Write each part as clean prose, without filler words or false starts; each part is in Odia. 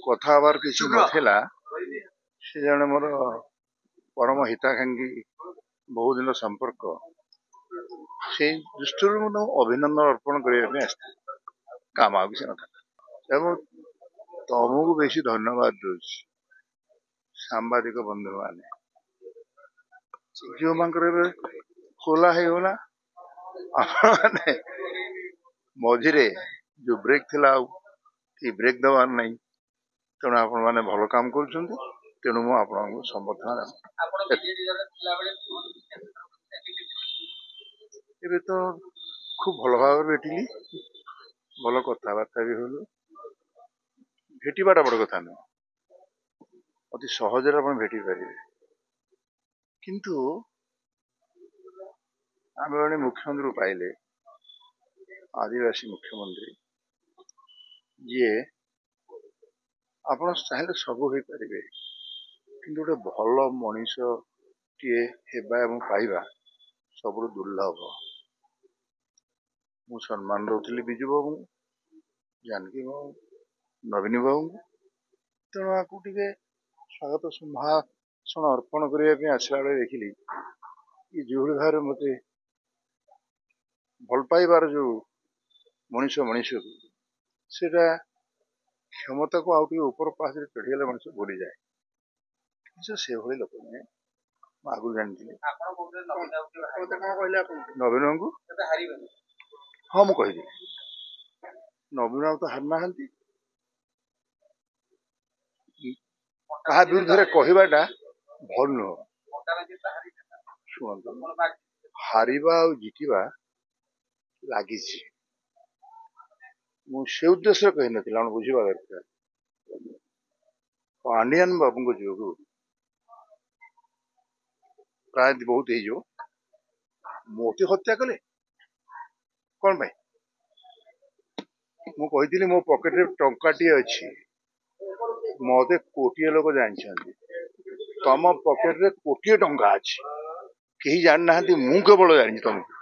କଥା ହବାର କିଛି ନଥିଲା। ସେ ଜଣେ ମୋର ପରମ ହିତାକାଂକ୍ଷୀ ବହୁ ଦିନ ସମ୍ପର୍କ। ସେଇ ଦୃଷ୍ଟିରୁ ମୁଁ ତାଙ୍କୁ ଅଭିନନ୍ଦନ ଅର୍ପଣ କରିବା ପାଇଁ ଆସିଥିଲି, କାମ ଆଉ କିଛି ନଥିଲା। ଏବଂ ତମକୁ ବେଶୀ ଧନ୍ୟବାଦ ଦଉଛି ସାମ୍ବାଦିକ ବନ୍ଧୁମାନେ, ଯେଉଁମାନଙ୍କର ଏବେ ଖୋଲା ହେଇଗଲା। ଆପଣମାନେ ମଝିରେ ଯୋଉ ବ୍ରେକ୍ ଥିଲା ଆଉ କି ବ୍ରେକ୍ ଦେବାର ନାହିଁ, ତେଣୁ ଆପଣମାନେ ଭଲ କାମ କରୁଛନ୍ତି। ତେଣୁ ମୁଁ ଆପଣଙ୍କୁ ସମର୍ଥନ ଏବେ ତ ଖୁବ ଭଲ ଭାବରେ ଭେଟିଲି, ଭଲ କଥାବାର୍ତ୍ତା ବି ହଲୁ। ଭେଟିବାଟା ବଡ କଥା ନୁହଁ, ଅତି ସହଜରେ ଆପଣ ଭେଟି ପାରିବେ। କିନ୍ତୁ ଆମେ ଜଣେ ମୁଖ୍ୟମନ୍ତ୍ରୀ ପାଇଲେ, ଆଦିବାସୀ ମୁଖ୍ୟମନ୍ତ୍ରୀ, ଯିଏ ଆପଣ ଚାହିଁଲେ ସବୁ ହେଇପାରିବେ, କିନ୍ତୁ ଗୋଟେ ଭଲ ମଣିଷଟିଏ ହେବା ଏବଂ ପାଇବା ସବୁଠୁ ଦୁର୍ଲଭ। ମୁଁ ସମ୍ମାନ ଦଉଥିଲି ବିଜୁ ବାବୁଙ୍କୁ, ଜାନକୀ ବାବୁ, ନବୀନ ବାବୁଙ୍କୁ। ତେଣୁ ଆକୁ ଟିକେ ସ୍ୱାଗତ ସମ୍ଭାଷଣ ଅର୍ପଣ କରିବା ପାଇଁ ଆସିଲା ବେଳେ ଦେଖିଲି ଯେଉଁଭଳି ଭାବରେ ମତେ ଭଲ ପାଇବାର ଯୋଉ ମଣିଷକୁ ସେଟା କ୍ଷମତାକୁ ଆଉ ଟିକେ ଉପର ପାହାଚରେ ଚଢିଗଲେ ମଣିଷ ଭୁଲିଯାଏ। କିନ୍ତୁ ସେଭଳି ଲୋକ ନୁହେଁ, ମୁଁ ଆଗରୁ ଜାଣିଥିଲି। ନବୀନ ବାବୁଙ୍କୁ ହଁ ମୁଁ କହିଲି, ନବୀନ ବାବୁ ତ ହାରି ନାହାନ୍ତି। କାହା ବିରୁଦ୍ଧରେ କହିବାଟା ଭଲ ନୁହଁ। ଶୁଣନ୍ତୁ, ହାରିବା ଆଉ ଜିତିବା ଲାଗିଛି। ମୁଁ ସେ ଉଦ୍ଦେଶ୍ୟରେ କହିନଥିଲି, ଆପଣ ବୁଝିବା ଦରକାର। ପାଣ୍ଡିଆନ ବାବୁଙ୍କ ଯୋଗୁ ପ୍ରାୟ ବହୁତ ହେଇଯିବ, ମୋତେ ହତ୍ୟା କଲେ କଣ ପାଇଁ? ମୁଁ କହିଥିଲି ମୋ ପକେଟରେ ଟଙ୍କାଟିଏ ଅଛି, ମତେ କୋଟିଏ ଲୋକ ଜାଣିଛନ୍ତି। ତମ ପକେଟରେ କୋଟିଏ ଟଙ୍କା ଅଛି, କେହି ଜାଣିନାହାନ୍ତି, ମୁଁ କେବଳ ଜାଣିଛି ତମକୁ।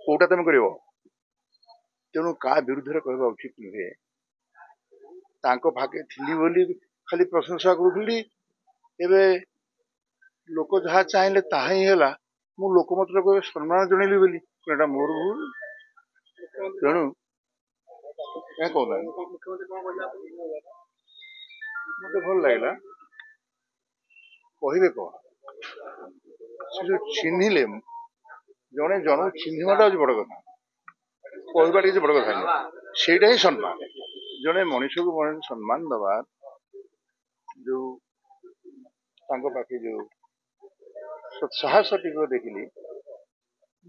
କୋଉଟା ତମେ କରିବ? ତେଣୁ କାହା ବିରୁଦ୍ଧରେ କହିବା ଉଚିତ ନୁହେଁ। ତାଙ୍କ ଭାଗ୍ୟ ଥିଲି ବୋଲି ଖାଲି ପ୍ରଶଂସା କରୁଥିଲି। ଏବେ ଲୋକ ଯାହା ଚାହିଁଲେ ତାହା ହିଁ ହେଲା। ମୁଁ ଲୋକ ମତେ କହିବେ ସମ୍ମାନ ଜଣେଇଲି ବୋଲି, ଏଟା ମୋର ଭୁଲ। ତେଣୁ ମତେ ଭଲ ଲାଗିଲା। କହିବେ କଣ, ସେ ଯୋଉ ଚିହ୍ନିଲେ, ଜଣେ ଜଣକୁ ଚିହ୍ନିବାଟା ହଉଛି ବଡ କଥା, କହିବାଟା କିଛି ବଡ କଥା ନୁହେଁ। ସେଇଟା ହିଁ ସମ୍ମାନ। ଜଣେ ମଣିଷକୁ ମଣିଷ ସମ୍ମାନ ଦବା, ଯୋଉ ତାଙ୍କ ପାଖେ ଯୋଉ ସାହସ ଟିକେ ଦେଖିଲି,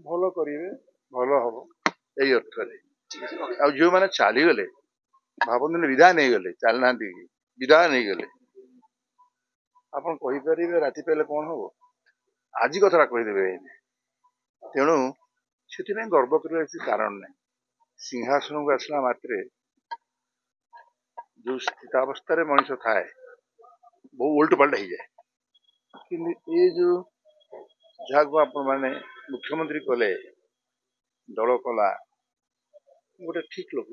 ଭଲ କରିବେ, ଭଲ ହବ ଏଇ ଅର୍ଥରେ। ଆଉ ଯୋଉମାନେ ଚାଲିଗଲେ, ଭାବନ୍ତୁନି ବିଦାୟ ନେଇଗଲେ, ଚାଲିନାହାନ୍ତି, ବିଦାୟ ନେଇଗଲେ, ଆପଣ କହିପାରିବେ ରାତି ପାଇଲେ କଣ ହବ? ଆଜି କଥାଟା କହିଦେବେ। ତେଣୁ ସେଥିପାଇଁ ଗର୍ବ କରିବା କିଛି କାରଣ ନାହିଁ। ସିଂହାସନକୁ ଆସିଲା ମାତ୍ରେ ଯୋଉ ସ୍ଥିତାବସ୍ଥାରେ ମଣିଷ ଥାଏ, ବହୁ ଓଲଟ ପାଲଟ ହେଇଯାଏ। କିନ୍ତୁ ଏ ଯୋଉ ଯାହାକୁ ଆପଣ ମାନେ ମୁଖ୍ୟମନ୍ତ୍ରୀ କଲେ, ଦଳ କଲା, ଗୋଟେ ଠିକ ଲୋକ।